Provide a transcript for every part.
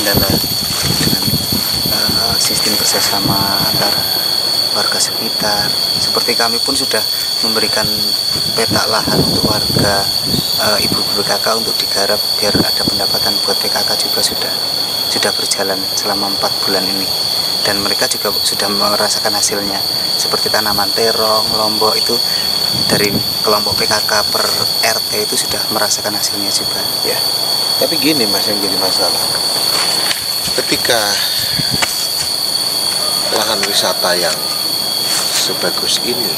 kendala dengan sistem kerjasama antara warga sekitar. Seperti kami pun sudah memberikan peta lahan untuk warga ibu-ibu PKK untuk digarap biar ada pendapatan buat PKK juga sudah berjalan selama 4 bulan ini, dan mereka juga sudah merasakan hasilnya seperti tanaman terong, lombok itu dari kelompok PKK per RT itu sudah merasakan hasilnya juga. Ya, tapi gini Mas, yang jadi masalah ketika lahan wisata yang sebagus ini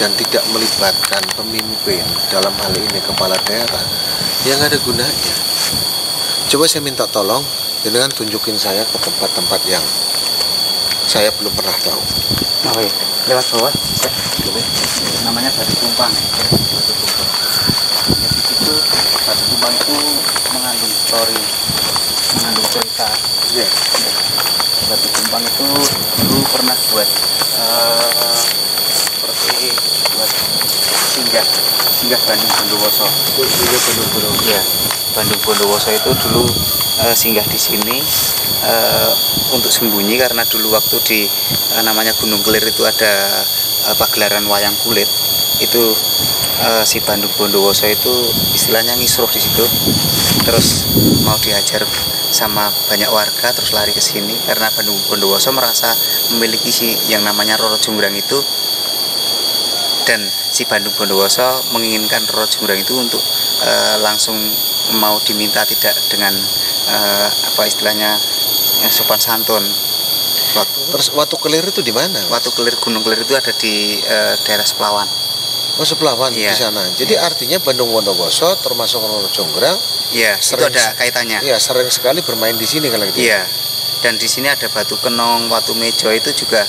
dan tidak melibatkan pemimpin, dalam hal ini kepala daerah, yang ada gunanya. Coba saya minta tolong dengan tunjukin saya ke tempat-tempat yang saya belum pernah tahu. Oh iya, lewat bawah namanya Batu Tumpang. Batu Tumpang. Ya, di situ Batu Tumpang itu mengandung story, mengandung cerita. Ya. Batu Tumpang itu dulu pernah buat seperti buat singgah Bandung Bondowoso. Ya, Bandung Bondowoso itu dulu singgah di sini untuk sembunyi, karena dulu waktu di namanya Gunung Kelir itu ada pagelaran wayang kulit. Itu si Bandung Bondowoso itu istilahnya ngisruh di situ, terus mau dihajar sama banyak warga, terus lari ke sini karena Bandung Bondowoso merasa memiliki si yang namanya Roro Jonggrang itu, dan si Bandung Bondowoso menginginkan Roro Jonggrang itu untuk langsung mau diminta, tidak dengan apa istilahnya sopan santun. Terus Watu Kelir itu di mana? Watu Kelir, Gunung Kelir itu ada di daerah Seplawan. Oh, Seplawan, iya, di sana. Jadi iya, artinya Bandung Bondowoso termasuk Roro Jonggrang. Iya, itu ada kaitannya. Iya, sering sekali bermain di sini kalau gitu. Iya. Dan di sini ada Batu Kenong, Watu Mejo, itu juga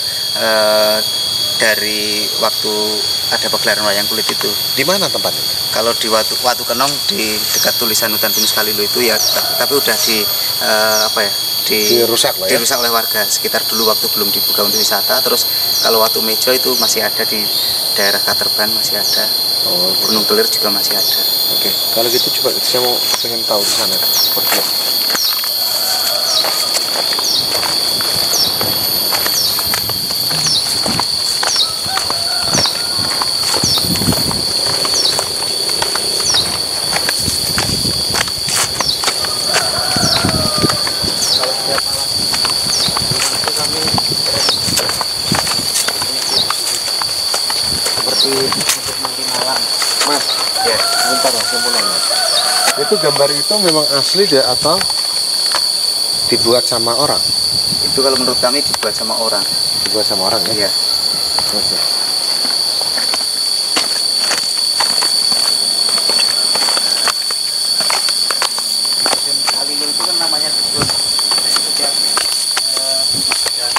dari waktu ada pagelaran wayang kulit itu. Di mana tempatnya? Kalau di Watu Kenong di dekat tulisan Hutan Pinus Kalilo itu ya, tapi udah di dirusak lah ya? Dirusak oleh warga sekitar dulu waktu belum dibuka untuk wisata. Terus kalau Watu Mejo itu masih ada di daerah Katerban, masih ada. Oh, gitu. Gunung Kelir juga masih ada. Oke, kalau gitu coba saya mau pengen tahu di sana seperti apa. Untuk nanti malam. Mas, Ya, sebentar ya, saya mau nanya. Itu gambar itu memang asli deh atau dibuat sama orang? itu kalau menurut kami dibuat sama orang. Dibuat sama orang ya? Iya. Oke. Dan Kalilo itu kan namanya dukun. Jadi setiap dan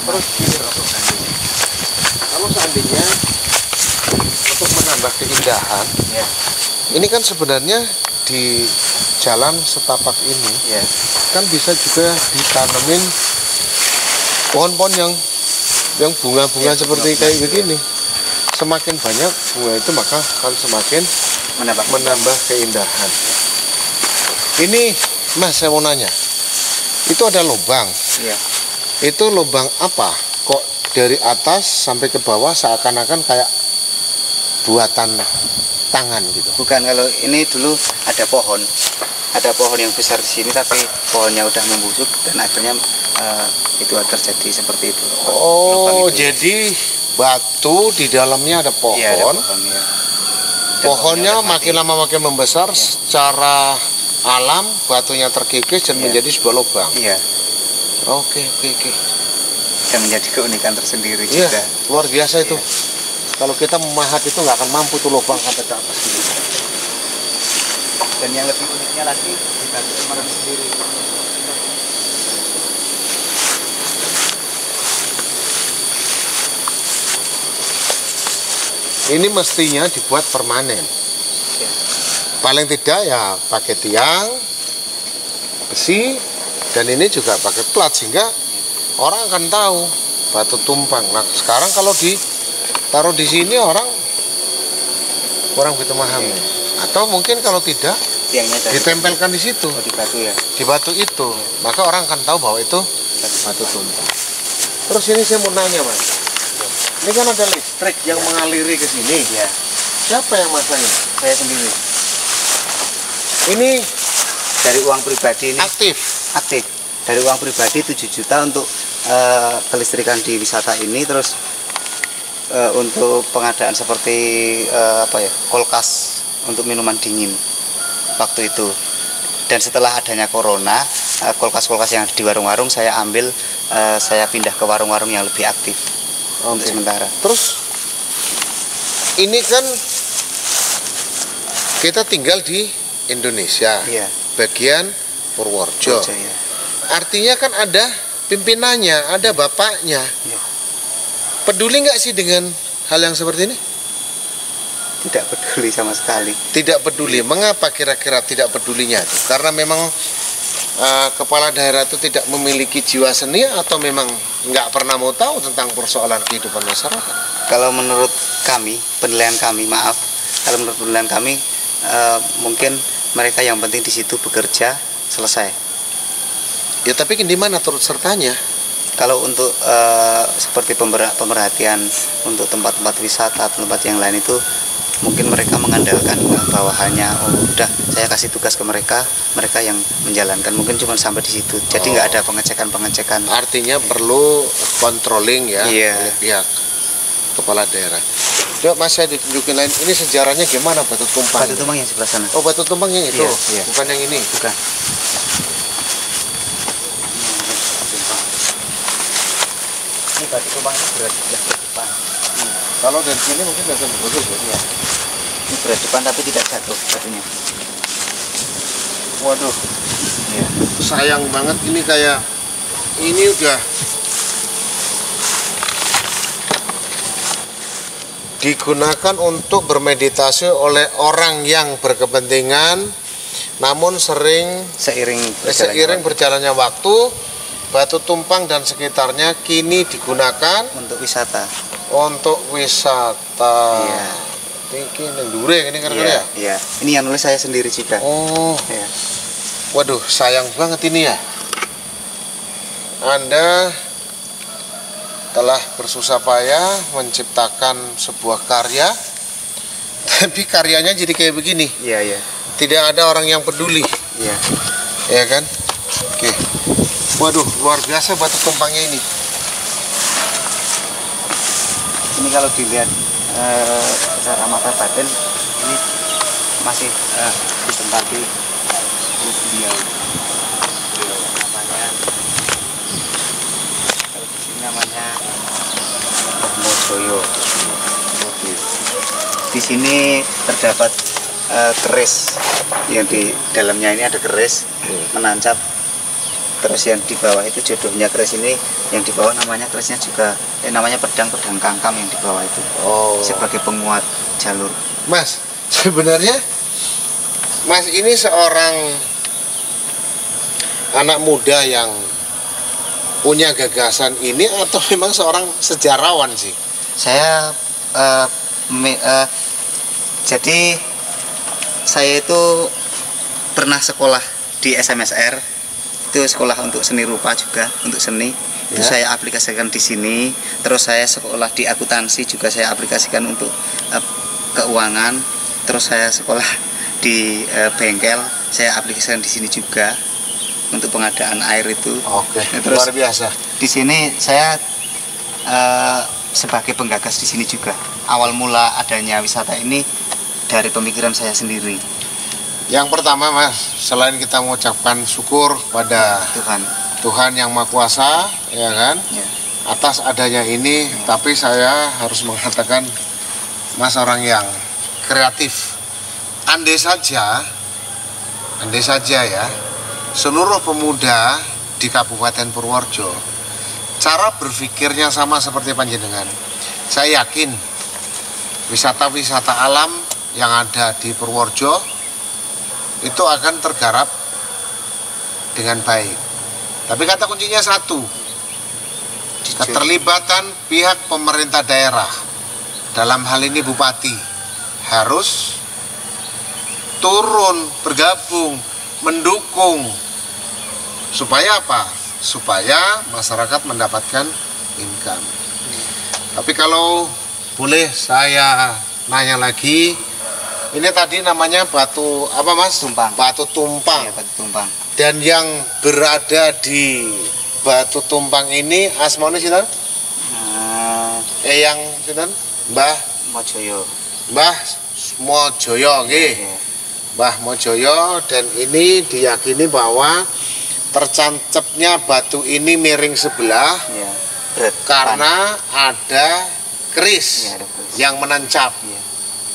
Terus kalau seandainya untuk menambah keindahan, ya, ini kan sebenarnya di jalan setapak ini ya, kan bisa juga ditanemin pohon-pohon yang bunga-bunga ya, seperti bunga, kayak ya. begini. Semakin banyak bunga itu maka akan semakin menambah keindahan. Ini Mas, saya mau nanya, itu ada lubang. Iya. Itu lubang apa? Kok dari atas sampai ke bawah seakan-akan kayak buatan tangan gitu? Bukan, kalau ini dulu ada pohon yang besar di sini, tapi pohonnya udah membusuk dan akhirnya itu terjadi seperti itu. Oh, itu. jadi batu di dalamnya ada pohon. Iya, ada pohon ya. Dan Pohonnya udah makin mati. lama makin membesar, Ya. secara alam batunya terkikis dan Ya. menjadi sebuah lubang. Iya. Oke. Dan menjadi keunikan tersendiri Iya, juga. luar biasa itu. Iya. Kalau kita memahat itu nggak akan mampu tuh lubang sampai ke atas gitu. Dan yang lebih uniknya lagi di Batu Semarang sendiri. ini mestinya dibuat permanen. Ya. Paling tidak ya pakai tiang besi, dan ini juga pakai plat sehingga orang akan tahu Batu Tumpang. Nah sekarang kalau ditaruh di sini orang kurang begitu memahami. Atau mungkin kalau tidak Tiangnya dari ditempelkan di situ, di batu ya. di batu itu, maka orang akan tahu bahwa itu Batu Tumpang. Terus ini saya mau nanya Mas, ini kan ada listrik yang mengaliri ke sini. Ya. Siapa yang masangin? Saya sendiri. Ini Dari uang pribadi ini aktif. aktif. Dari uang pribadi 7 juta untuk kelistrikan di wisata ini, terus untuk pengadaan seperti kulkas untuk minuman dingin waktu itu. Dan setelah adanya corona, kulkas-kulkas yang di warung-warung saya ambil, saya pindah ke warung-warung yang lebih aktif untuk sementara. Terus ini kan kita tinggal di Indonesia, Iya. bagian Purworejo. Ya. Artinya kan ada pimpinannya, ada bapaknya. Iya. Peduli nggak sih dengan hal yang seperti ini? Tidak peduli sama sekali. Tidak peduli. Mengapa kira-kira tidak pedulinya itu? Karena memang kepala daerah itu tidak memiliki jiwa seni, atau memang nggak pernah mau tahu tentang persoalan kehidupan masyarakat? Kalau menurut kami, penilaian kami, kalau menurut penilaian kami, mungkin mereka yang penting di situ bekerja, selesai. Ya tapi di mana turut sertanya? Kalau untuk seperti pemerhatian untuk tempat-tempat wisata, tempat yang lain itu mungkin mereka mengandalkan bawahannya. Oh, udah saya kasih tugas ke mereka, mereka yang menjalankan. Mungkin cuma sampai di situ. Jadi nggak ada pengecekan. Artinya perlu controlling ya, Iya. oleh pihak kepala daerah. Coba Mas saya ditunjukin lain. Ini sejarahnya gimana Batu Tumpang? Batu Tumpang yang sebelah sana. Oh Batu Tumpang yang itu, Iya. bukan yang ini. Bukan. Ini Batu Tumpang ini berat depan. Kalau dari sini mungkin agak bagus ya. Iya. Ini berat depan tapi tidak jatuh batunya. Waduh, Iya. sayang banget ini, kayak ini udah digunakan untuk bermeditasi oleh orang yang berkepentingan, namun seiring berjalannya waktu, Batu Tumpang dan sekitarnya kini digunakan Untuk wisata. untuk wisata. Iya. Ini Nendure ini kan ya? Iya. Ini yang nulis saya sendiri juga. Oh, Iya. waduh, sayang banget ini ya. Anda telah bersusah payah menciptakan sebuah karya, tapi karyanya jadi kayak begini. Iya. Tidak ada orang yang peduli, Iya. ya kan? Oke. Waduh, luar biasa Batu Tumpangnya ini. Ini kalau dilihat secara mata batin, ini masih ditempati beliau. Namanya, kalau di sini namanya Mojoyo. Di sini terdapat keris, yang di dalamnya ini ada keris menancap. Terus yang di bawah itu jodohnya keris ini, yang di bawah namanya kerisnya juga namanya pedang kangkam yang di bawah itu. Oh, Sebagai penguat jalur. Mas, sebenarnya Mas ini seorang anak muda yang punya gagasan ini, atau memang seorang sejarawan sih? Saya jadi saya itu pernah sekolah di SMSR, itu sekolah untuk seni rupa juga, untuk seni. Itu saya aplikasikan di sini. Terus saya sekolah di akuntansi juga saya aplikasikan untuk keuangan. Terus saya sekolah di bengkel, saya aplikasikan di sini juga untuk pengadaan air itu. Oke, Terus luar biasa. di sini saya sebagai penggagas di sini juga. Awal mula adanya wisata ini dari pemikiran saya sendiri. Yang pertama Mas, selain kita mengucapkan syukur pada Tuhan yang Maha Kuasa, ya kan, Ya. atas adanya ini, tapi saya harus mengatakan Mas orang yang kreatif. Andai saja ya, seluruh pemuda di Kabupaten Purworejo cara berpikirnya sama seperti panjenengan, saya yakin wisata-wisata alam yang ada di Purworejo itu akan tergarap dengan baik. Tapi kata kuncinya satu, keterlibatan pihak pemerintah daerah, dalam hal ini bupati, harus turun, bergabung, mendukung. Supaya apa? Supaya masyarakat mendapatkan income. Tapi kalau boleh saya nanya lagi, ini tadi namanya batu apa Mas? Tumpang. Batu tumpang. Iya, batu tumpang. Dan yang berada di batu tumpang ini asmane sinten? Yang sinten? Mbah Mojoyo. Mbah Mojoyo nggih. Iya. Mbah Mojoyo, dan ini diyakini bahwa tercancepnya batu ini miring sebelah Iya. Berat. karena ada keris Iya, ada keris. yang menancap. Iya.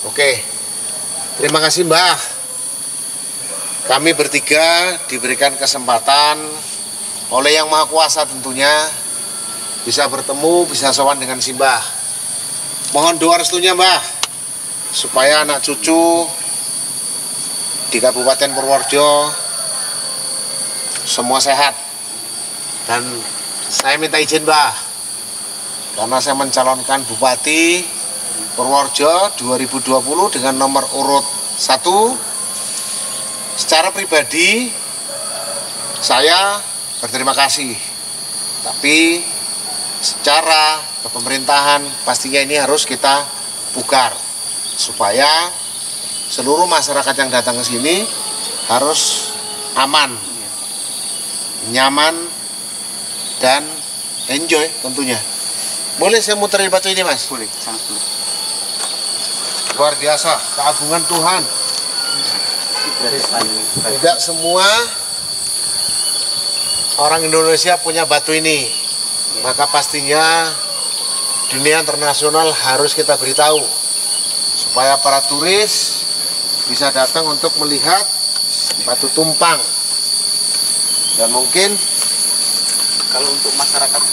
Oke, terima kasih Mbah. Kami bertiga diberikan kesempatan oleh Yang Maha Kuasa tentunya bisa bertemu, bisa sowan dengan si Mbah. Mohon doa restunya Mbah, supaya anak cucu di Kabupaten Purworejo semua sehat. Dan saya minta izin Mbah, karena saya mencalonkan Bupati Purworejo 2020 dengan nomor urut 1. Secara pribadi saya berterima kasih, tapi secara kepemerintahan pastinya ini harus kita pugar supaya seluruh masyarakat yang datang ke sini harus aman, nyaman, dan enjoy tentunya. Boleh saya muterin batu ini Mas? Boleh, sangat boleh. Luar biasa, keagungan Tuhan. Tidak semua orang Indonesia punya batu ini, maka pastinya dunia internasional harus kita beritahu supaya para turis bisa datang untuk melihat batu tumpang. Dan mungkin Kalau untuk masyarakat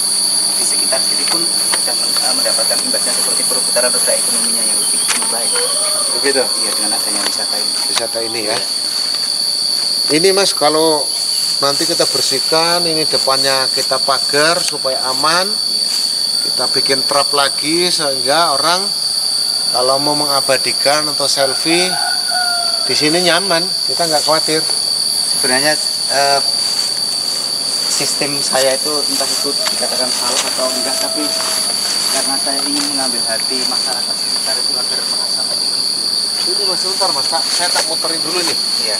di sekitar sini pun sudah mendapatkan imbasnya seperti perputaran roda ekonominya yang lebih baik. begitu Iya, dengan adanya wisata ini. wisata ini ya. Ini Mas, kalau nanti kita bersihkan, ini depannya kita pagar supaya aman. Iya. Kita bikin trap lagi sehingga orang kalau mau mengabadikan atau selfie di sini nyaman, kita nggak khawatir. Sebenarnya sistem saya itu entah itu dikatakan salah atau enggak, tapi karena saya ingin mengambil hati masyarakat sekitar itu agar merasa lebih. Ini Mas, sebentar Mas, saya tak muterin dulu nih. Iya.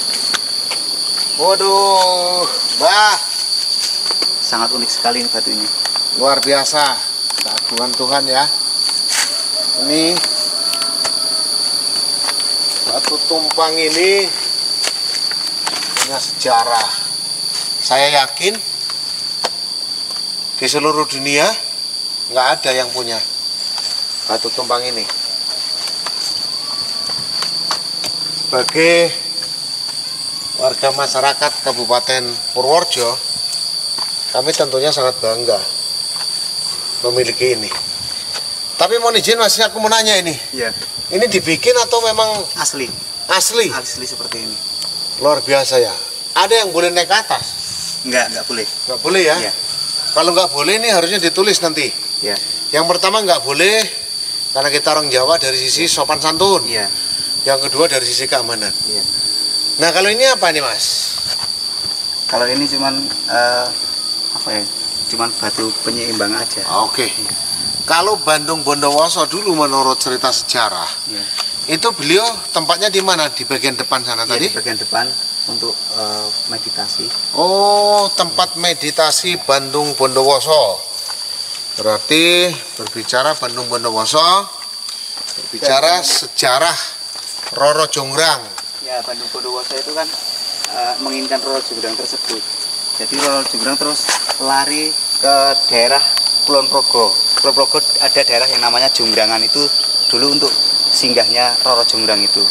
Waduh, Mbah, Sangat unik sekali ini batu ini. luar biasa, keagungan Tuhan ya. Ini batu tumpang ini punya sejarah. Saya yakin di seluruh dunia nggak ada yang punya batu tumpang ini. Sebagai warga masyarakat Kabupaten Purworejo, kami tentunya sangat bangga memiliki ini. Tapi mohon izin Mas, aku mau nanya ini. Iya. Ini dibikin atau memang Asli. asli? Asli seperti ini. Luar biasa ya. Ada yang boleh naik ke atas? Enggak boleh. Nggak boleh ya? Iya. Kalau nggak boleh ini harusnya ditulis nanti. Iya. Yang pertama nggak boleh karena kita orang Jawa dari sisi sopan santun. Iya. Yang kedua dari sisi keamanan. Iya. Nah kalau ini apa nih Mas? Kalau ini cuman apa ya? Cuman batu penyeimbang aja. Oke. Kalau Bandung Bondowoso dulu menurut cerita sejarah, Iya. itu beliau tempatnya di mana? Di bagian depan sana Iya, tadi? di bagian depan untuk meditasi. Oh, tempat meditasi Bandung Bondowoso. Berarti berbicara Bandung Bondowoso, berbicara sejarah Roro Jonggrang. Ya, Bandung Bondowoso itu kan menginginkan Roro Jonggrang tersebut. Jadi Roro Jonggrang terus lari ke daerah Kulon Progo. Kulon Progo ada daerah yang namanya Jonggrangan, itu dulu untuk singgahnya Roro Jonggrang itu.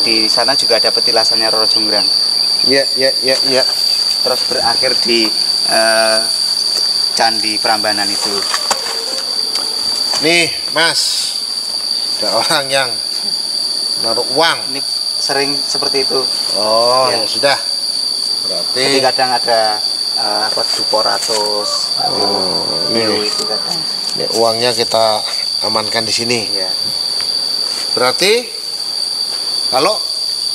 Di sana juga ada petilasannya Roro Jonggrang. Ya. Terus berakhir di Candi Prambanan itu. Nih, Mas. Ada orang yang naruh uang. Ini sering seperti itu. Oh, Ya. ya sudah. Berarti Jadi kadang ada apa duporatus, ini itu kadang. Ini uangnya kita amankan di sini. Ya. Berarti kalau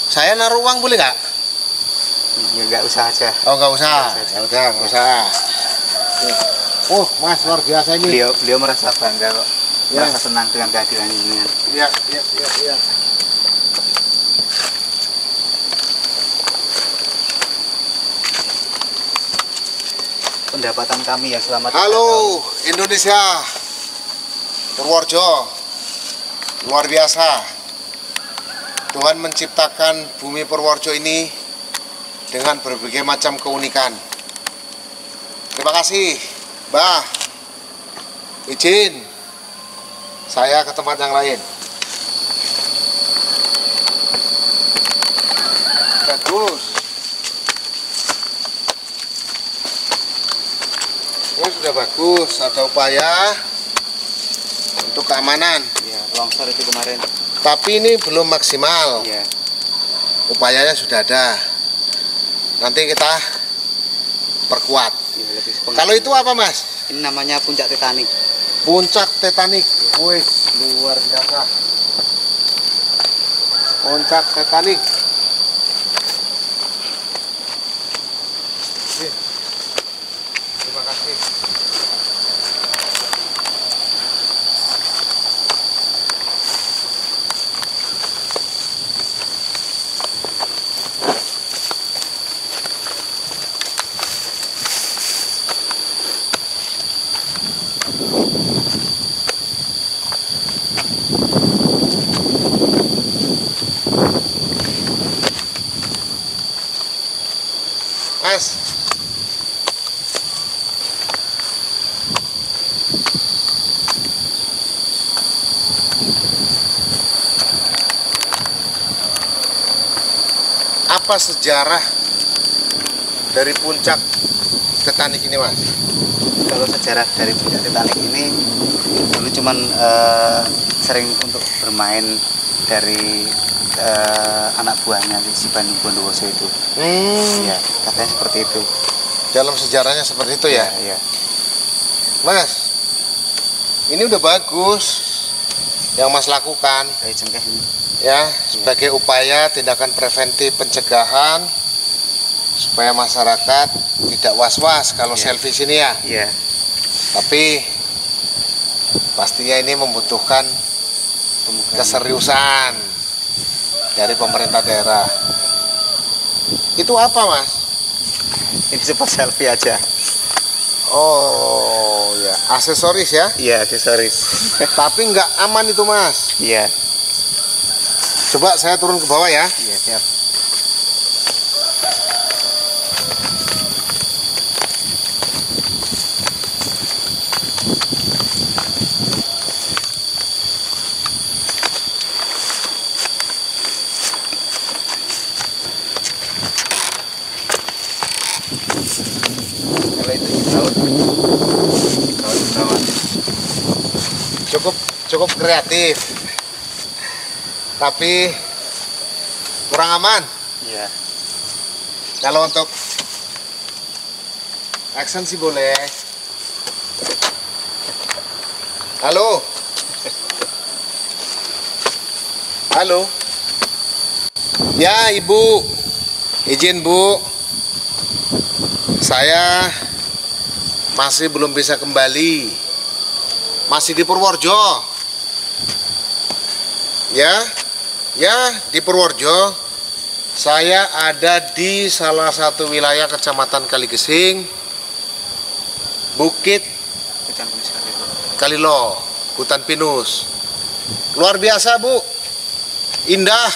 saya naruh uang boleh nggak? Ya nggak usah aja. Oh nggak usah. Nggak usah. Ya udah nggak usah. Oh Mas luar biasa ini. Beliau merasa bangga kok, Ya. merasa senang dengan kehadiran jenengan. Iya. Pendapatan kami ya selama 3 Halo Indonesia, Purworejo, luar biasa. Tuhan menciptakan bumi Purworejo ini dengan berbagai macam keunikan. Terima kasih, Mbah. Izin saya ke tempat yang lain. Bagus. Ini sudah bagus, ada upaya untuk keamanan. Ya, longsor itu kemarin. Tapi ini belum maksimal. Ya. Upayanya sudah ada. Nanti kita perkuat. Ya, lebih Kalau itu apa, Mas? ini namanya puncak Titanic. Puncak Titanic. Wih, luar biasa. Puncak Titanic. Wih. Terima kasih. Mas, apa sejarah dari puncak Titanic ini, Mas? Kalau sejarah dari puncak Titanic ini dulu cuman sering untuk bermain dari anak buahnya si Bandung Bondowoso itu. Ya, katanya seperti itu. Dalam sejarahnya seperti itu ya? Ya. Mas, ini udah bagus yang Mas lakukan Kayu cengkeh ini. ya, sebagai upaya tindakan preventif pencegahan supaya masyarakat tidak was-was kalau Ya. selfie sini ya. Iya. Tapi pastinya ini membutuhkan keseriusan dari pemerintah daerah. Itu apa, Mas? Ini cepat selfie aja. Oh ya, aksesoris ya. Iya, aksesoris. Tapi nggak aman itu, Mas. Iya. Coba saya turun ke bawah ya. Iya, siap. Kalau itu di laut pesawat. Cukup kreatif. Tapi kurang aman. Iya. Kalau untuk action sih boleh. Halo. Halo. Ya, Ibu. Izin, Bu. Saya masih belum bisa kembali. Masih di Purworejo. Ya, di Purworejo. Saya ada di salah satu wilayah Kecamatan Kaligesing, Bukit Kalilo, Hutan Pinus. Luar biasa, Bu. Indah.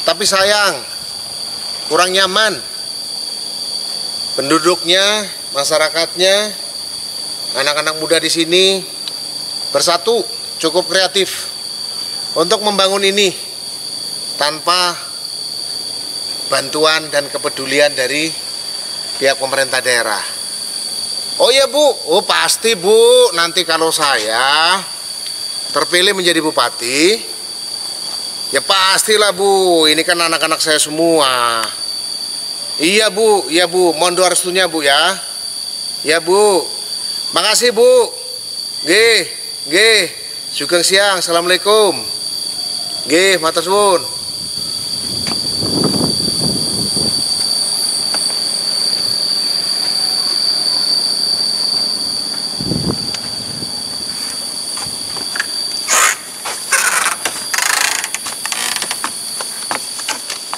Tapi sayang, kurang nyaman. Penduduknya, masyarakatnya, anak-anak muda di sini bersatu, cukup kreatif untuk membangun ini tanpa bantuan dan kepedulian dari pihak pemerintah daerah. Oh iya, Bu, oh pasti, Bu, nanti kalau saya terpilih menjadi bupati, ya pastilah Bu, ini kan anak-anak saya semua. Iya Bu, mohon doa restunya Bu ya. Ya Bu, makasih Bu. Nggih, sugeng siang, assalamualaikum. Nggih, matur suwun.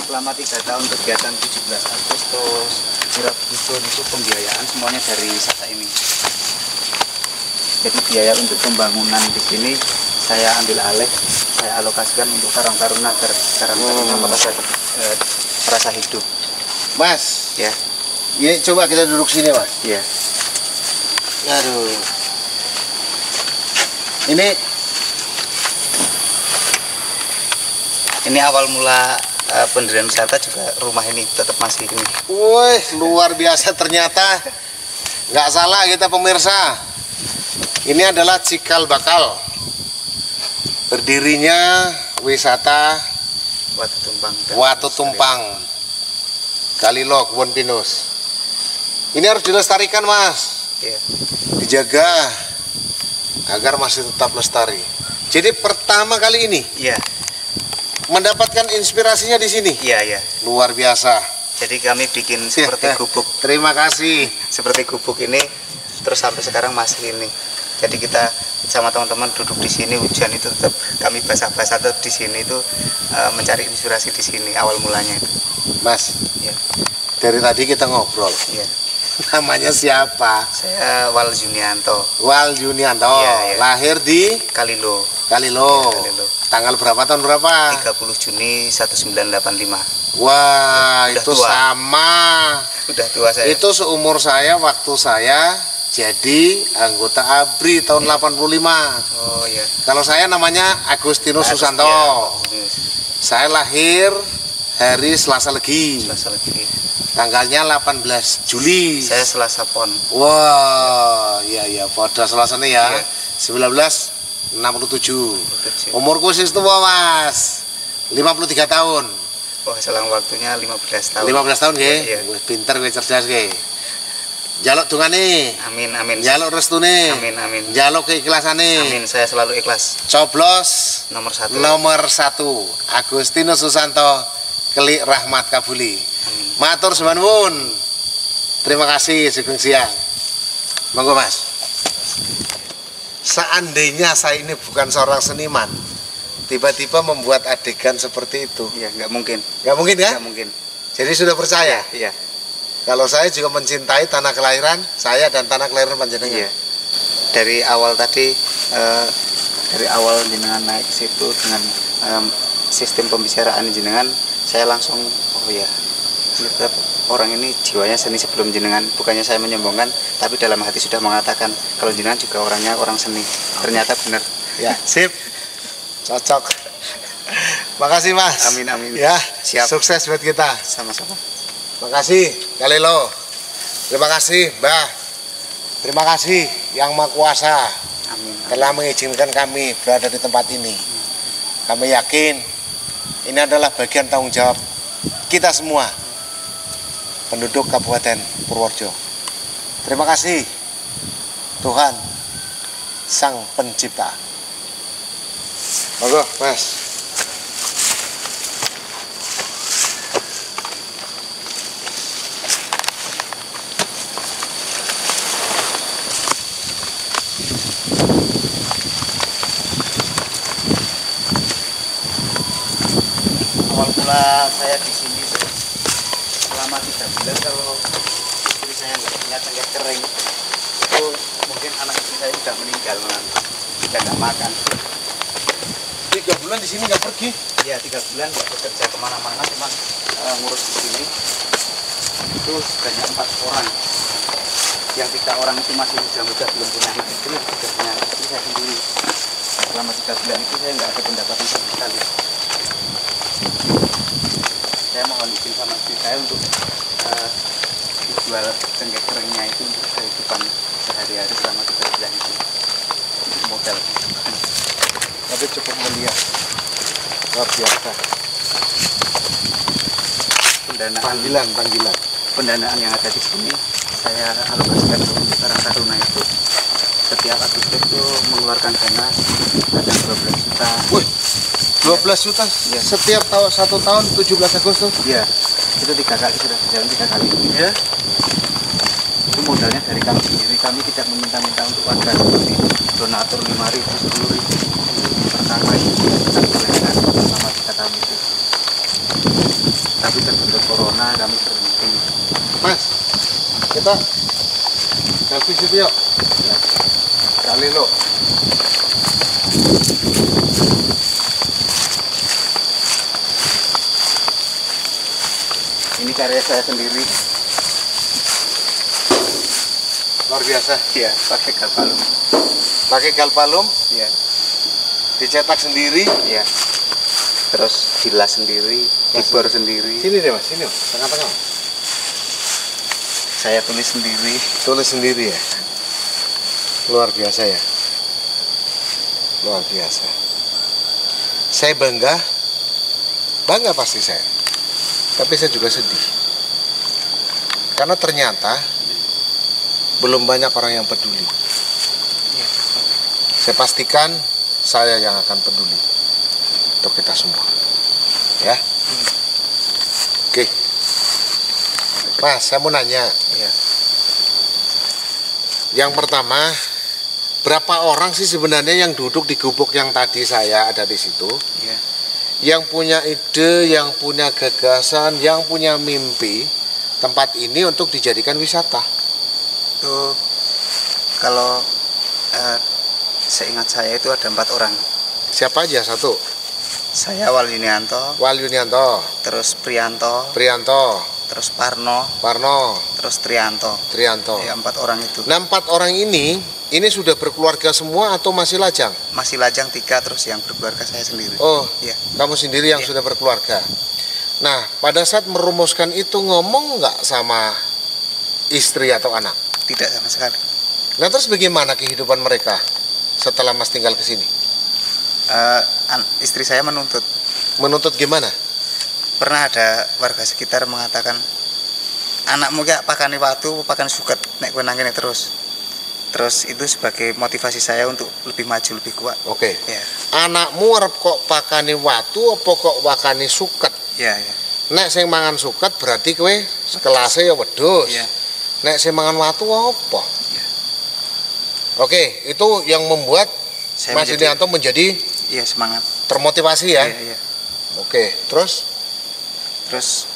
Selama 3 tahun kegiatan 17 Agustus, kirab dusun itu pembiayaan semuanya dari wisata ini. Jadi biaya untuk pembangunan di sini saya ambil alih, saya alokasikan untuk Karang Taruna agar Karang Taruna merasa hidup. Mas, Ya, ini coba kita duduk sini Mas. ya. Aduh. Ini awal mula pendirian wisata juga rumah ini tetap masih ini. Wih, luar biasa ternyata. Nggak salah kita pemirsa. Ini adalah cikal bakal berdirinya wisata Watu Tumpang Kalilo Kebon Pinus. Ini harus dilestarikan Mas. Ya. Dijaga agar masih tetap lestari. Jadi pertama kali ini Iya, mendapatkan inspirasinya di sini. iya. Luar biasa. Jadi kami bikin seperti gubuk. Terima kasih. Seperti gubuk ini terus sampai sekarang masih ini. Jadi kita sama teman-teman duduk di sini, hujan itu tetap kami basah-basah tetap di sini itu mencari inspirasi di sini awal mulanya. Mas, Ya. dari tadi kita ngobrol. Iya. Namanya siapa? Saya Wal Junianto. Wal Junianto. Iya. Lahir di Kalilo. Kalilo. Ya, Kalilo. Tanggal berapa, tahun berapa? 30 Juni 1985. Wah, Udah itu tua. sama. Udah tua saya. Itu seumur saya waktu saya jadi anggota ABRI tahun 85. Oh iya. Kalau saya namanya Agustinus Susanto. Ya, Saya lahir hari Selasa Legi. Selasa lagi. Tanggalnya 18 Juli. Saya Selasa Pon. Wah, iya pada Selasa nih ya. Iya. 1967. Umurku sih tua Mas. 53 tahun. Wah, selang waktunya 15 tahun. 15 tahun nggih. Iya. Wis pinter kowe cerdas nggih. Jaluk dungane. Amin, amin. Jaluk restune. Amin, amin. Jaluk keikhlasane. Amin, saya selalu ikhlas. Coblos Nomor 1. nomor 1 Agustinus Susanto Kelik Rahmat Kabuli. Amin. Matur suwun nuwun. Terima kasih sugeng siang. Monggo Mas. Seandainya saya ini bukan seorang seniman, tiba-tiba membuat adegan seperti itu, Iya, nggak mungkin. nggak mungkin ya? Nggak mungkin. Jadi sudah percaya. Iya. Kalau saya juga mencintai tanah kelahiran saya dan tanah kelahiran panjenengan. Iya. Dari awal tadi, dari awal jenengan naik ke situ dengan sistem pembicaraan jenengan, saya langsung, oh ya, ini tetap orang ini jiwanya seni sebelum jenengan. Bukannya saya menyombongkan, tapi dalam hati sudah mengatakan kalau jenengan juga orangnya orang seni. Ternyata benar. Ya, sip. Cocok. Makasih Mas. Amin, amin. Ya, Siap. sukses buat kita. Sama-sama. Makasih Kalilo. Terima kasih Mbah. Terima kasih Yang Maha Kuasa Amin. telah mengizinkan kami berada di tempat ini. Kami yakin ini adalah bagian tanggung jawab kita semua, penduduk Kabupaten Purworejo. Terima kasih Tuhan Sang Pencipta. Monggo Mas. Awal mula saya di sini itu selama 3 bulan kalau istri saya nggak punya tengah kering itu mungkin anak istri saya sudah meninggal malah sudah nggak makan. 3 bulan di sini nggak pergi. Ya 3 bulan nggak bekerja kemana-mana, cuma ngurus di sini. Itu banyak 4 orang. Yang 3 orang itu masih muda-muda belum punya istri, sudah punya istri saya sendiri. Selama 3 bulan itu saya nggak ada pendapatan sama sekali. Saya mohon izin sama istri saya untuk dijual cengkeh keringnya itu untuk kehidupan sehari-hari selama 3 bulan itu, untuk modal. tapi cukup mulia, luar biasa. Pendanaan yang ada di sini saya alokasikan untuk Karang Taruna itu setiap Agustus itu mengeluarkan dana ada 12 juta. Wih, 12 juta Ya. setiap tahun, 1 tahun 17 Agustus. Iya, itu 3 kali sudah berjalan 3 kali. Ya. Itu modalnya dari kami sendiri, kami tidak meminta-minta untuk warga seperti donatur 5.000, 10.000 pertama itu kita bolehkan selama 3 tahun itu. Tapi terbentur corona kami berhenti. Mas, kita selfie situ yuk. Ya. Kali lo. Ini karya saya sendiri. Luar biasa. Iya, pakai galvalum. Pakai galvalum, Iya, dicetak sendiri. iya. Terus dilas sendiri, dibor sendiri. Sini deh mas, sini mas, tengah-tengah. Saya tulis sendiri. Tulis sendiri ya. Luar biasa ya. Luar biasa. Saya bangga pasti saya. Tapi saya juga sedih. Karena ternyata belum banyak orang yang peduli. Ya. Saya pastikan saya yang akan peduli untuk kita semua. Ya. Oke. Mas, saya mau nanya. Iya. Yang pertama, berapa orang sih sebenarnya yang duduk di gubuk yang tadi saya ada di situ? Iya. Yang punya ide, yang punya gagasan, yang punya mimpi tempat ini untuk dijadikan wisata. Itu kalau seingat saya itu ada 4 orang. Siapa aja? Satu, Saya Walyunianto, Walyunianto, terus Prianto, Prianto, terus Parno, Parno, terus Trianto. Trianto. Ya, 4 orang itu. Nah, 4 orang ini sudah berkeluarga semua atau masih lajang? Masih lajang 3, terus yang berkeluarga saya sendiri. Oh, Iya. kamu sendiri yang Iya. sudah berkeluarga. Nah, pada saat merumuskan itu ngomong nggak sama istri atau anak? Tidak sama sekali. Nah, terus bagaimana kehidupan mereka setelah Mas tinggal ke sini? Istri saya menuntut. Menuntut gimana? Pernah ada warga sekitar mengatakan, anakmu gak pakani watu, pakani suket, nek kowe nang kene terus. Terus itu sebagai motivasi saya untuk lebih maju, lebih kuat. Oke. Ya, Anakmu arep kok pakani watu apa kok pakani suket? ya, ya. Nek sing mangan suket berarti kowe sekelase ya wedhus. Ya. Nek sing mangan watu apa? Ya. Oke, itu yang membuat Saya Mas Yunianto menjadi iya, semangat. termotivasi ya. Iya, iya. Oke, terus Terus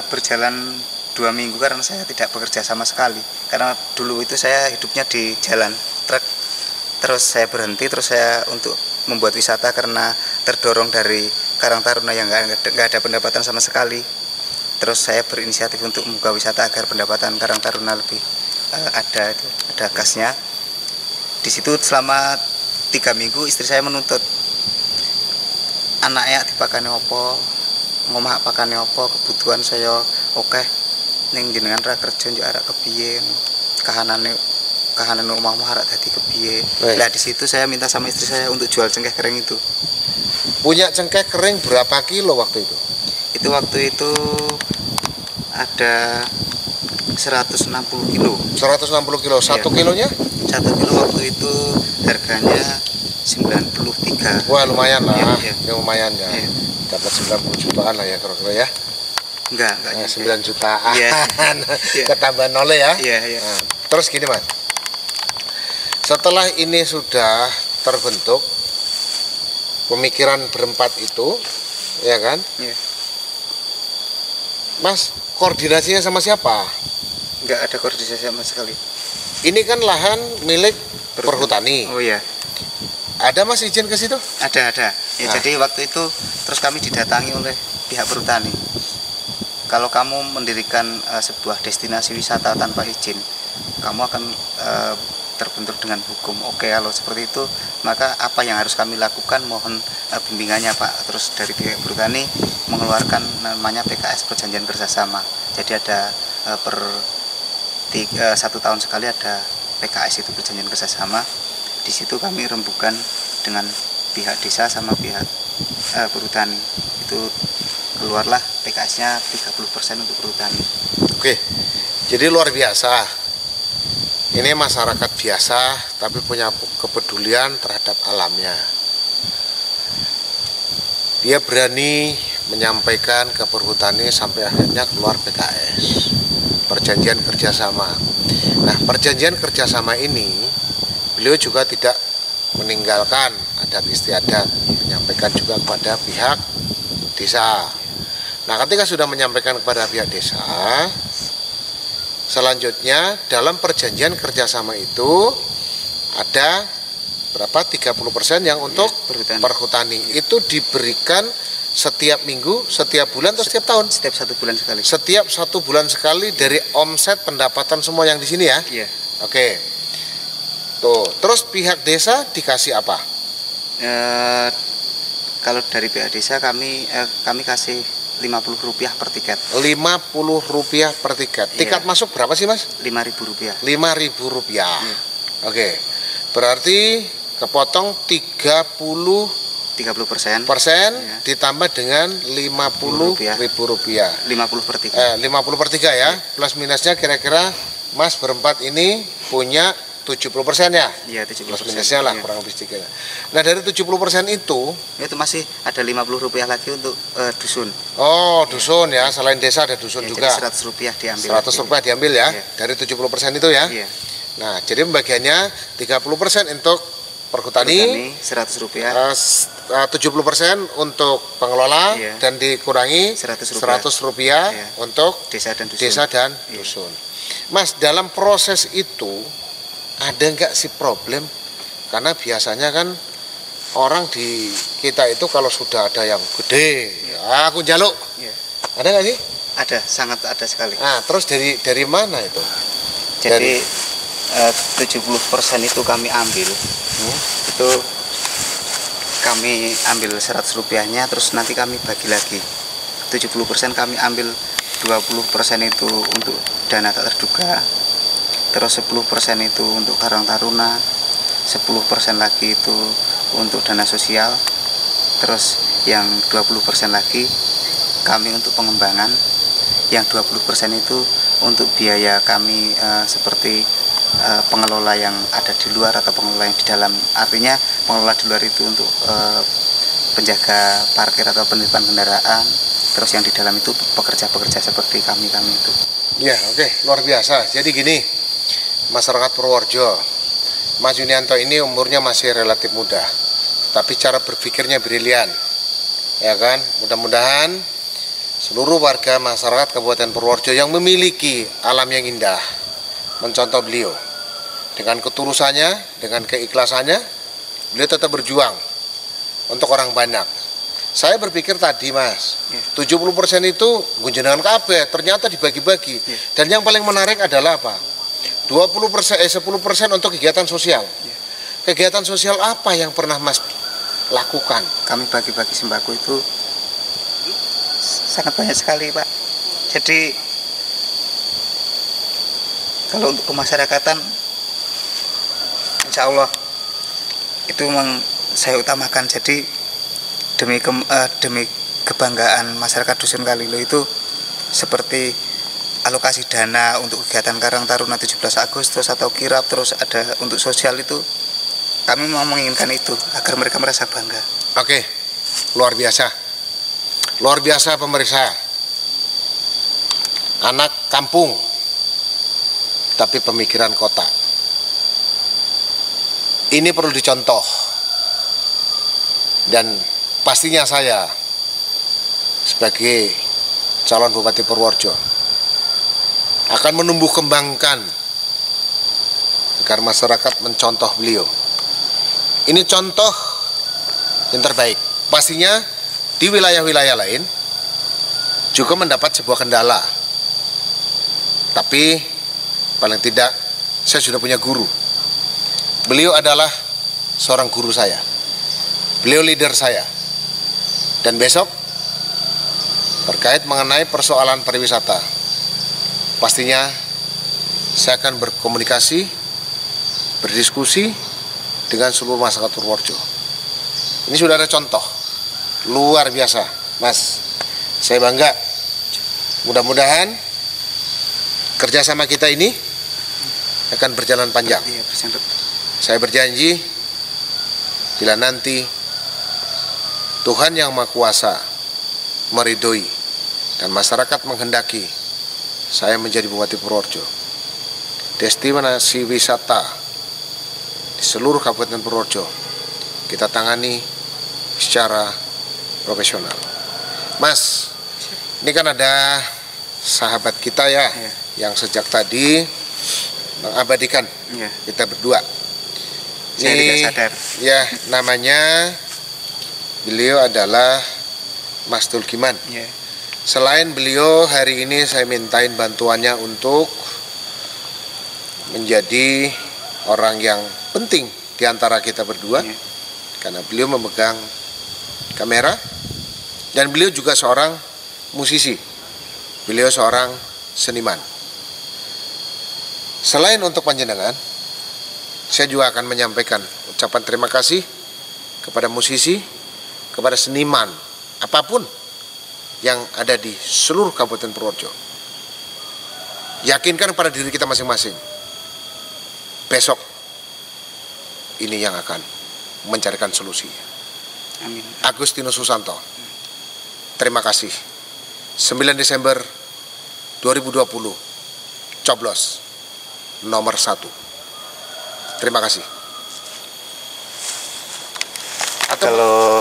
berjalan 2 minggu karena saya tidak bekerja sama sekali. Karena dulu itu saya hidupnya di jalan truk. Terus saya berhenti, terus saya untuk membuat wisata karena terdorong dari Karang Taruna yang nggak ada pendapatan sama sekali. Terus saya berinisiatif untuk membuka wisata agar pendapatan Karang Taruna lebih ada kasnya. Di situ selama 3 minggu istri saya menuntut, anaknya dipakani opo, ngomah pakane apa, kebutuhan saya oke ning jenengan ra kerja njuk arek kepiye, kahanan omahmu arek dadi kepiye. Lah di situ saya minta sama istri saya untuk jual cengkeh kering itu. punya cengkeh kering berapa kilo waktu itu? Itu waktu itu ada 160 kilo. 160 kilo. 1 Iya. kilonya? 1 kilo waktu itu harganya 93. Wah, lumayan lah. Iya, iya. Ya, lumayan ya. Iya. Dapat 90 jutaan lah ya kira-kira ya. Enggak Nah, nyampe. 9 jutaan. Iya. Iya. Ketambahan oleh ya. Iya, iya. Nah, terus gini Mas. Setelah ini sudah terbentuk pemikiran berempat itu, ya kan? Iya. Mas, koordinasinya sama siapa? Enggak ada koordinasi sama sekali. Ini kan lahan milik perhutani. Oh iya. Ada Mas izin ke situ? Ada. Ya, Nah. jadi waktu itu terus kami didatangi oleh pihak perhutani. Kalau kamu mendirikan sebuah destinasi wisata tanpa izin, kamu akan terbentur dengan hukum. Oke, kalau seperti itu, maka apa yang harus kami lakukan? Mohon bimbingannya Pak. Terus dari pihak perhutani mengeluarkan namanya PKS Perjanjian Kerjasama. Jadi ada 1 tahun sekali ada PKS itu Perjanjian Kerjasama. Di situ kami rembukan dengan pihak desa sama pihak perhutani. Itu keluarlah PKS-nya 30% untuk perhutani. Oke, jadi luar biasa. Ini masyarakat biasa tapi punya kepedulian terhadap alamnya. Dia berani menyampaikan ke perhutani sampai akhirnya keluar PKS, perjanjian kerjasama. Nah, perjanjian kerjasama ini beliau juga tidak meninggalkan adat istiadat, menyampaikan juga kepada pihak desa. Nah, ketika sudah menyampaikan kepada pihak desa, selanjutnya dalam perjanjian kerjasama itu ada berapa 30% yang untuk perhutani. Itu diberikan setiap minggu, setiap bulan, atau setiap tahun? Setiap 1 bulan sekali. Setiap 1 bulan sekali dari omset pendapatan semua yang di sini ya? Iya. Oke. Tuh, terus pihak desa dikasih apa? Kalau dari pihak desa kami kasih Rp50 per tiket. Rp50 per tiket. Tiket masuk berapa sih, Mas? Rp5.000. Rp5.000. Iya. Oke. Berarti kepotong 30% 30% ditambah dengan Rp50.000. 50 per tiket. 50 per 3 ya. Plus minusnya kira-kira Mas berempat ini punya 70% ya? Iya, 70%. Plus minusnya lah kurang lebih sedikit. Nah, dari 70% itu masih ada Rp50 lagi untuk dusun. Oh, dusun ya. Selain desa ada dusun juga. Jadi Rp100 diambil. Rp100 diambil ya. Iya. Dari 70% itu ya. Iya. Nah, jadi pembagiannya 30% untuk perhutani, Rp100. 70% untuk pengelola, iya, dan dikurangi Rp100 iya, untuk desa dan dusun. Iya. Mas, dalam proses itu ada nggak sih problem? Karena biasanya kan orang di kita itu kalau sudah ada yang gede, iya, aku jaluk. Iya. Ada nggak sih? Ada, sangat ada sekali. Nah, terus dari mana itu? Jadi 70% itu kami ambil. Itu kami ambil Rp100-nya, terus nanti kami bagi lagi. 70% kami ambil, 20% itu untuk dana tak terduga, terus 10% itu untuk Karang Taruna, 10% lagi itu untuk dana sosial, terus yang 20% lagi kami untuk pengembangan, yang 20% itu untuk biaya kami seperti pengelola yang ada di luar atau pengelola yang di dalam. Artinya pengelola di luar itu untuk penjaga parkir atau penitipan kendaraan, terus yang di dalam itu pekerja-pekerja seperti kami itu. Ya, oke, luar biasa. Jadi gini, masyarakat Purworejo, Mas Yunianto ini umurnya masih relatif muda, tapi cara berpikirnya brilian, ya kan? Mudah-mudahan seluruh warga masyarakat Kabupaten Purworejo yang memiliki alam yang indah mencontoh beliau. Dengan ketulusannya, dengan keikhlasannya, beliau tetap berjuang untuk orang banyak. Saya berpikir tadi, Mas, 70% itu gunjenengan kabeh, ternyata dibagi-bagi. Dan yang paling menarik adalah apa? 10% untuk kegiatan sosial. Kegiatan sosial apa yang pernah Mas lakukan? Kami bagi-bagi sembako itu sangat banyak sekali, Pak. Jadi kalau untuk kemasyarakatan, insya Allah itu memang saya utamakan. Jadi demi kebanggaan masyarakat Dusun Kalilo itu seperti alokasi dana untuk kegiatan Karang Taruna 17 Agustus atau kirap, terus ada untuk sosial, itu kami mau menginginkan itu agar mereka merasa bangga. Oke, luar biasa. Luar biasa pemirsa. Anak kampung tapi pemikiran kota. Ini perlu dicontoh. Dan pastinya saya sebagai calon Bupati Purworejo akan menumbuh kembangkan agar masyarakat mencontoh beliau. Ini contoh yang terbaik. Pastinya di wilayah-wilayah lain juga mendapat sebuah kendala. Tapi paling tidak saya sudah punya guru. Beliau adalah seorang guru saya. Beliau leader saya. Dan besok terkait mengenai persoalan pariwisata, pastinya saya akan berkomunikasi, berdiskusi dengan seluruh masyarakat Purworejo. Ini sudah ada contoh luar biasa, Mas. Saya bangga. Mudah-mudahan kerjasama kita ini akan berjalan panjang. Iya, Saya berjanji bila nanti Tuhan Yang Maha Kuasa meridhoi dan masyarakat menghendaki saya menjadi Bupati Purworejo, destinasi wisata di seluruh Kabupaten Purworejo kita tangani secara profesional. Mas, ini kan ada sahabat kita ya, yang sejak tadi mengabadikan kita berdua. Saya tidak sadar. Ya, namanya beliau adalah Mas Tulkiman. Selain beliau, hari ini saya mintain bantuannya untuk menjadi orang yang penting di antara kita berdua, karena beliau memegang kamera dan beliau juga seorang musisi. Beliau seorang seniman. Selain untuk panjenengan, saya juga akan menyampaikan ucapan terima kasih kepada musisi, kepada seniman apapun yang ada di seluruh Kabupaten Purworejo. Yakinkan pada diri kita masing-masing, besok ini yang akan mencarikan solusi. Amin. Agustinus Susanto, terima kasih. 9 Desember 2020, coblos nomor 1. Terima kasih. Kalau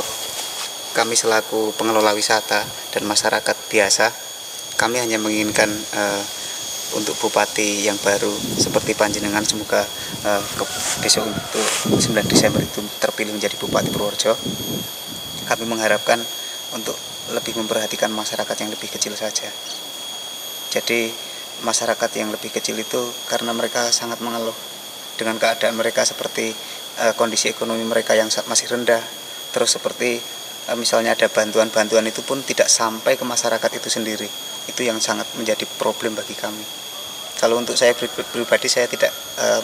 kami selaku pengelola wisata dan masyarakat biasa, kami hanya menginginkan untuk bupati yang baru seperti panjenengan, semoga besok untuk 9 Desember itu terpilih menjadi Bupati Purworejo. Kami mengharapkan untuk lebih memperhatikan masyarakat yang lebih kecil saja. Jadi masyarakat yang lebih kecil itu karena mereka sangat mengeluh dengan keadaan mereka seperti kondisi ekonomi mereka yang masih rendah. Terus seperti misalnya ada bantuan-bantuan itu pun tidak sampai ke masyarakat itu sendiri. Itu yang sangat menjadi problem bagi kami. Kalau untuk saya pribadi, saya tidak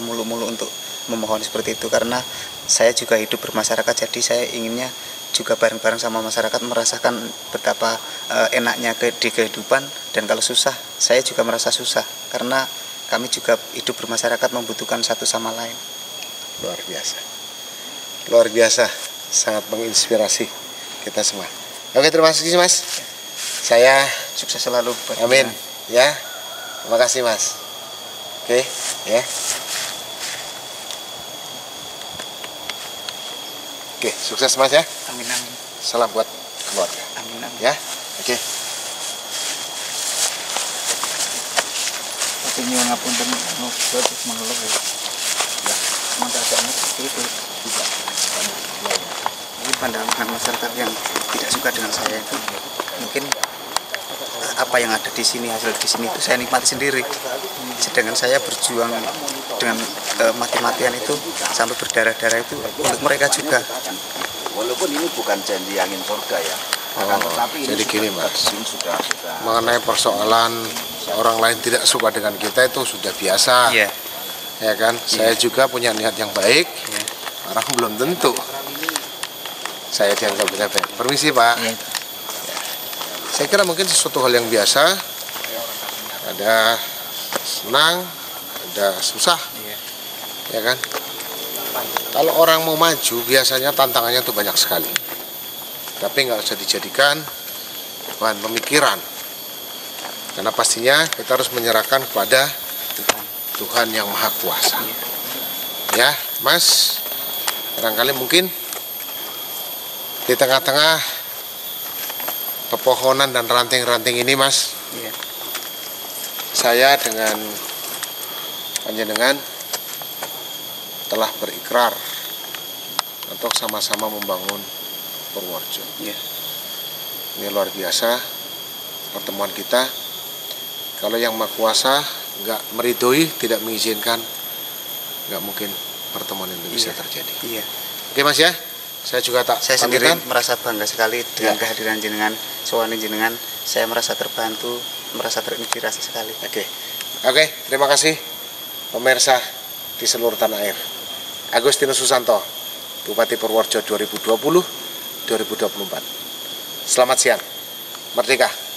mulu-mulu untuk memohon seperti itu, karena saya juga hidup bermasyarakat, jadi saya inginnya juga bareng-bareng sama masyarakat merasakan betapa enaknya di kehidupan. Dan kalau susah, saya juga merasa susah, karena kami juga hidup bermasyarakat membutuhkan satu sama lain. Luar biasa. Luar biasa, sangat menginspirasi kita semua. Oke, terima kasih Mas. Saya sukses selalu. Amin. Ya. Terima kasih Mas. Oke, ya. Oke, sukses Mas ya. Amin, amin. Salam buat keluarga. Amin, amin. Ya. Oke. Tapi nyuwun ngapunten buat mengeluh ya. Memang keadaannya seperti itu. Tidak. Ini pandangan masyarakat yang tidak suka dengan saya itu mungkin apa yang ada di sini, hasil di sini itu saya nikmati sendiri. Sedangkan saya berjuang dengan mati-matian itu sampai berdarah-darah itu untuk mereka juga. Walaupun ini bukan janji angin surga ya. Jadi gini Mas, mengenai persoalan orang lain tidak suka dengan kita itu sudah biasa. Iya. Ya kan, saya juga punya niat yang baik. Orang belum tentu saya dianggap baik. Permisi Pak. Iya. Saya kira mungkin sesuatu hal yang biasa. Ada senang, ada susah. Ya kan. Kalau orang mau maju biasanya tantangannya tuh banyak sekali. Tapi nggak usah dijadikan bahan pemikiran. Karena pastinya kita harus menyerahkan kepada Tuhan Yang Maha Kuasa. Ya, Mas. Barangkali mungkin di tengah-tengah pepohonan dan ranting-ranting ini Mas, saya dengan panjenengan telah berikrar untuk sama-sama membangun Purworejo. Ini luar biasa pertemuan kita. Kalau Yang Maha Kuasa nggak meridhoi, tidak mengizinkan, nggak mungkin pertemuan itu bisa terjadi. Oke Mas ya. Saya juga Saya sendiri merasa bangga sekali dengan kehadiran jenengan, sowan jenengan. Saya merasa terbantu, merasa terinspirasi sekali. Oke, terima kasih pemirsa di seluruh tanah air. Agustinus Susanto, Bupati Purworejo 2020 2024. Selamat siang, merdeka.